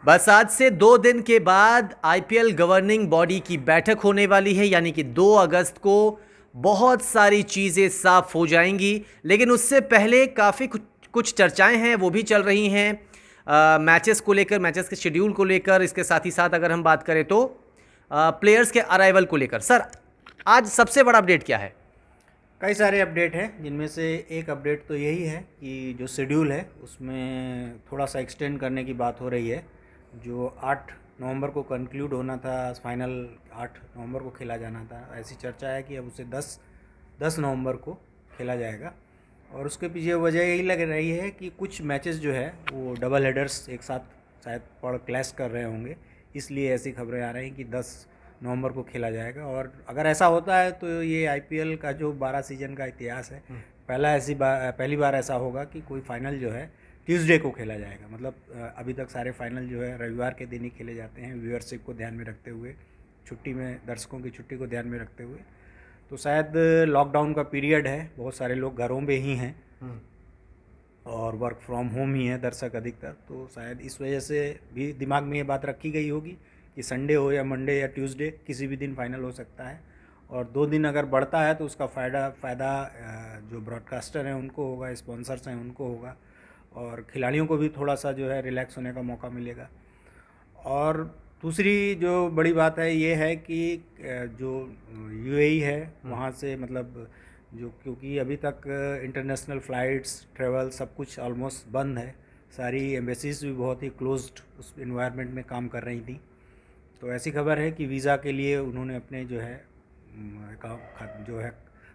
बस आज से 2 दिन के बाद आईपीएल गवर्निंग बॉडी की बैठक होने वाली है, यानी कि 2 अगस्त को बहुत सारी चीज़ें साफ हो जाएंगी। लेकिन उससे पहले काफ़ी कुछ कुछ चर्चाएं हैं, वो भी चल रही हैं मैचेस को लेकर, मैचेस के शेड्यूल को लेकर। इसके साथ ही साथ अगर हम बात करें तो प्लेयर्स के अराइवल को लेकर। सर, आज सबसे बड़ा अपडेट क्या है? कई सारे अपडेट हैं, जिनमें से एक अपडेट तो यही है कि जो शेड्यूल है उसमें थोड़ा सा एक्सटेंड करने की बात हो रही है। जो 8 नवंबर को कंक्लूड होना था, फाइनल 8 नवंबर को खेला जाना था, ऐसी चर्चा है कि अब उसे 10 नवंबर को खेला जाएगा। और उसके पीछे वजह यही लग रही है कि कुछ मैचेस जो है वो डबल हेडर्स एक साथ शायद पड़ क्लैश कर रहे होंगे, इसलिए ऐसी खबरें आ रही हैं कि 10 नवंबर को खेला जाएगा। और अगर ऐसा होता है तो ये आईपीएल का जो 12 सीजन का इतिहास है, पहली बार ऐसा होगा कि कोई फाइनल जो है ट्यूसडे को खेला जाएगा। मतलब अभी तक सारे फाइनल जो है रविवार के दिन ही खेले जाते हैं, व्यूअरशिप को ध्यान में रखते हुए, छुट्टी में दर्शकों की छुट्टी को ध्यान में रखते हुए। तो शायद लॉकडाउन का पीरियड है, बहुत सारे लोग घरों में ही हैं और वर्क फ्रॉम होम ही है दर्शक अधिकतर, तो शायद इस वजह से भी दिमाग में ये बात रखी गई होगी कि संडे हो या मंडे या ट्यूसडे किसी भी दिन फाइनल हो सकता है। और 2 दिन अगर बढ़ता है तो उसका फ़ायदा जो ब्रॉडकास्टर हैं उनको होगा, स्पॉन्सर्स हैं उनको होगा, और खिलाड़ियों को भी थोड़ा सा जो है रिलैक्स होने का मौका मिलेगा। और दूसरी जो बड़ी बात है ये है कि जो यूएई है वहाँ से, मतलब जो, क्योंकि अभी तक इंटरनेशनल फ़्लाइट्स, ट्रैवल सब कुछ ऑलमोस्ट बंद है, सारी एम्बेसीज भी बहुत ही क्लोज्ड उस इन्वायरमेंट में काम कर रही थी। तो ऐसी खबर है कि वीज़ा के लिए उन्होंने अपने जो है जो है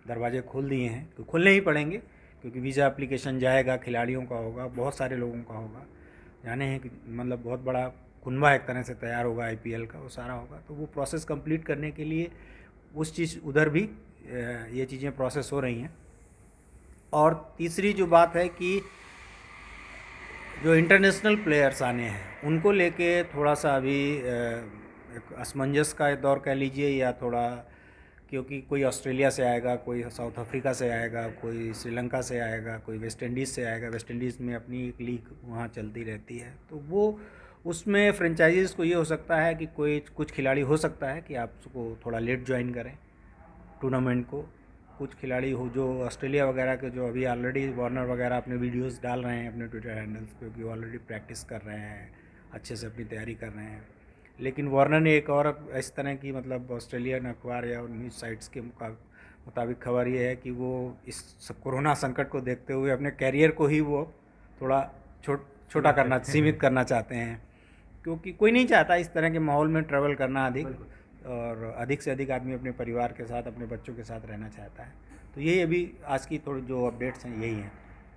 दरवाजे खोल दिए हैं, तो खोलने ही पड़ेंगे, क्योंकि वीज़ा एप्लीकेशन जाएगा, खिलाड़ियों का होगा, बहुत सारे लोगों का होगा, जाने हैं कि मतलब बहुत बड़ा कुनबा एक तरह से तैयार होगा आईपीएल का, वो सारा होगा। तो वो प्रोसेस कंप्लीट करने के लिए उस चीज़ उधर भी ये चीज़ें प्रोसेस हो रही हैं। और तीसरी जो बात है कि जो इंटरनेशनल प्लेयर्स आने हैं उनको लेके थोड़ा सा अभी एक असमंजस का दौर कह लीजिए, या थोड़ा, क्योंकि कोई ऑस्ट्रेलिया से आएगा, कोई साउथ अफ्रीका से आएगा, कोई श्रीलंका से आएगा, कोई वेस्ट इंडीज़ से आएगा। वेस्ट इंडीज़ में अपनी एक लीग वहाँ चलती रहती है, तो वो उसमें फ्रेंचाइजीज़ को ये हो सकता है कि कोई कुछ खिलाड़ी हो सकता है कि आपको थोड़ा लेट ज्वाइन करें टूर्नामेंट को। कुछ खिलाड़ी हो जो ऑस्ट्रेलिया वगैरह के, जो अभी ऑलरेडी वार्नर वगैरह अपने वीडियोस डाल रहे हैं अपने ट्विटर हैंडल्स पे कि ऑलरेडी प्रैक्टिस कर रहे हैं, अच्छे से अपनी तैयारी कर रहे हैं। लेकिन वार्नर ने एक और इस तरह की, मतलब ऑस्ट्रेलियन अखबार या न्यूज़ साइट्स के मुताबिक खबर ये है कि वो इस कोरोना संकट को देखते हुए अपने कैरियर को ही वो थोड़ा छोटा करना, सीमित करना चाहते हैं, क्योंकि कोई नहीं चाहता इस तरह के माहौल में ट्रैवल करना अधिक, और अधिक से अधिक आदमी अपने परिवार के साथ, अपने बच्चों के साथ रहना चाहता है। तो यही अभी आज की थोड़ी जो अपडेट्स हैं यही हैं।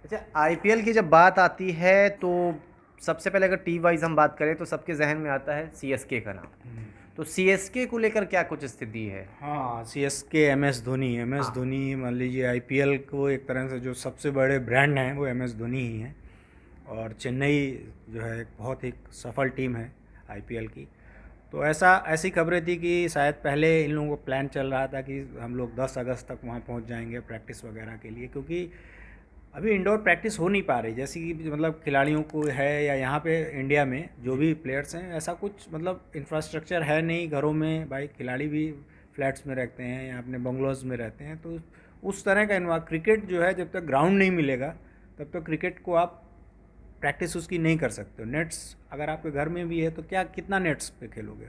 अच्छा, आईपीएल की जब बात आती है तो सबसे पहले अगर टीम वाइज हम बात करें तो सबके जहन में आता है सीएसके का नाम। तो सीएसके को लेकर क्या कुछ स्थिति है? हाँ, सीएसके, एम एस धोनी, मान लीजिए आईपीएल को एक तरह से जो सबसे बड़े ब्रांड हैं वो एम एस धोनी ही हैं। और चेन्नई जो है एक बहुत ही सफल टीम है आईपीएल की। तो ऐसी खबरें थी कि शायद पहले इन लोगों को प्लान चल रहा था कि हम लोग 10 अगस्त तक वहाँ पहुँच जाएंगे प्रैक्टिस वगैरह के लिए, क्योंकि अभी इंडोर प्रैक्टिस हो नहीं पा रही, जैसे कि मतलब खिलाड़ियों को है, या यहाँ पे इंडिया में जो भी प्लेयर्स हैं ऐसा कुछ मतलब इंफ्रास्ट्रक्चर है नहीं घरों में। भाई खिलाड़ी भी फ्लैट्स में रहते हैं या अपने बंगलोज में रहते हैं, तो उस तरह का क्रिकेट जो है, जब तक ग्राउंड नहीं मिलेगा तब तक क्रिकेट को आप प्रैक्टिस उसकी नहीं कर सकते हो। नेट्स अगर आपके घर में भी है तो क्या, कितना नेट्स पे खेलोगे?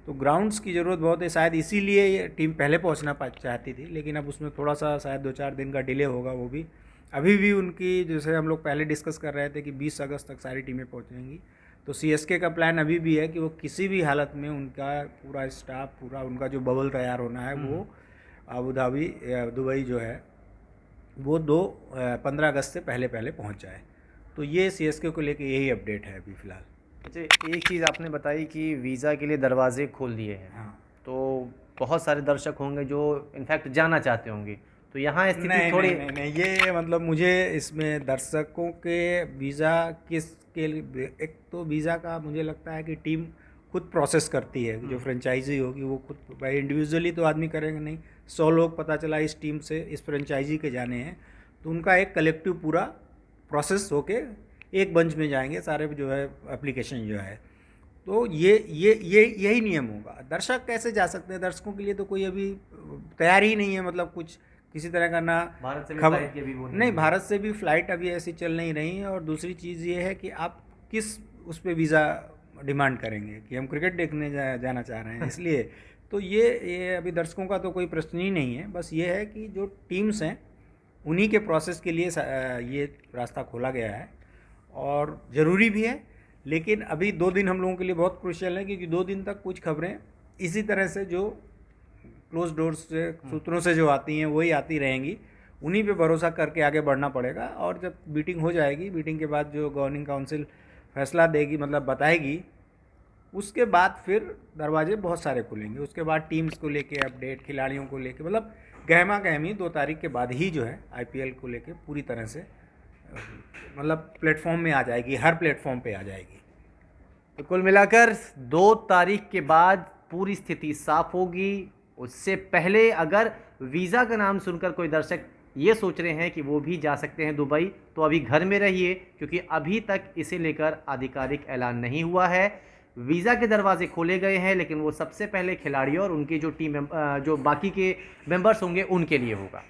तो ग्राउंड्स की ज़रूरत बहुत है, शायद इसीलिए ये टीम पहले पहुंचना चाहती थी, लेकिन अब उसमें थोड़ा सा शायद 2-4 दिन का डिले होगा। वो भी अभी भी उनकी, जैसे हम लोग पहले डिस्कस कर रहे थे कि 20 अगस्त तक सारी टीमें पहुंचेंगी, तो सीएसके का प्लान अभी भी है कि वो किसी भी हालत में उनका पूरा स्टाफ, पूरा उनका जो बबल तैयार होना है वो अबू धाबी, दुबई जो है वो 15 अगस्त से पहले पहले पहुँच जाए। तो ये सीएसके को लेके यही अपडेट है अभी फ़िलहाल। अच्छा, एक चीज़ आपने बताई कि वीज़ा के लिए दरवाजे खोल दिए हैं। हाँ, तो बहुत सारे दर्शक होंगे जो इनफैक्ट जाना चाहते होंगे, तो यहाँ स्थिति नहीं थोड़ी नहीं नहीं नहीं, ये मतलब मुझे इसमें दर्शकों के वीज़ा के लिए, एक तो वीज़ा का मुझे लगता है कि टीम खुद प्रोसेस करती है, जो फ्रेंचाइजी होगी वो खुद, भाई इंडिविजुअली तो आदमी करेंगे नहीं। 100 लोग पता चला इस टीम से, इस फ्रेंचाइजी के जाने हैं, तो उनका एक कलेक्टिव पूरा प्रोसेस होके एक बंच में जाएंगे सारे, जो है एप्लीकेशन जो है। तो ये यही नियम होगा। दर्शक कैसे जा सकते हैं? दर्शकों के लिए तो कोई अभी तैयार ही नहीं है, मतलब कुछ किसी तरह का ना भारत से भी खबर फ्लाइट की अभी वो नहीं, भारत से भी फ़्लाइट अभी ऐसी चल नहीं रही है। और दूसरी चीज़ ये है कि आप किस उस पे वीज़ा डिमांड करेंगे कि हम क्रिकेट देखने जाना चाह रहे हैं इसलिए। तो ये अभी दर्शकों का तो कोई प्रश्न ही नहीं है। बस ये है कि जो टीम्स हैं उन्हीं के प्रोसेस के लिए ये रास्ता खोला गया है और ज़रूरी भी है। लेकिन अभी 2 दिन हम लोगों के लिए बहुत क्रूशियल है, क्योंकि 2 दिन तक कुछ खबरें इसी तरह से जो क्लोज डोर्स से सूत्रों से जो आती हैं वही आती रहेंगी। उन्हीं पे भरोसा करके आगे बढ़ना पड़ेगा। और जब मीटिंग हो जाएगी, मीटिंग के बाद जो गवर्निंग काउंसिल फैसला देगी, मतलब बताएगी, उसके बाद फिर दरवाजे बहुत सारे खुलेंगे। उसके बाद टीम्स को लेके अपडेट, खिलाड़ियों को लेके, मतलब गहमा गहमी 2 तारीख के बाद ही जो है आईपीएल को लेके पूरी तरह से मतलब प्लेटफॉर्म में आ जाएगी, हर प्लेटफॉर्म पे आ जाएगी। तो कुल मिलाकर 2 तारीख के बाद पूरी स्थिति साफ होगी। उससे पहले अगर वीज़ा का नाम सुनकर कोई दर्शक ये सोच रहे हैं कि वो भी जा सकते हैं दुबई, तो अभी घर में रहिए, क्योंकि अभी तक इसे लेकर आधिकारिक ऐलान नहीं हुआ है। वीज़ा के दरवाजे खोले गए हैं, लेकिन वो सबसे पहले खिलाड़ियों और उनके जो टीम जो बाकी के मेंबर्स होंगे उनके लिए होगा।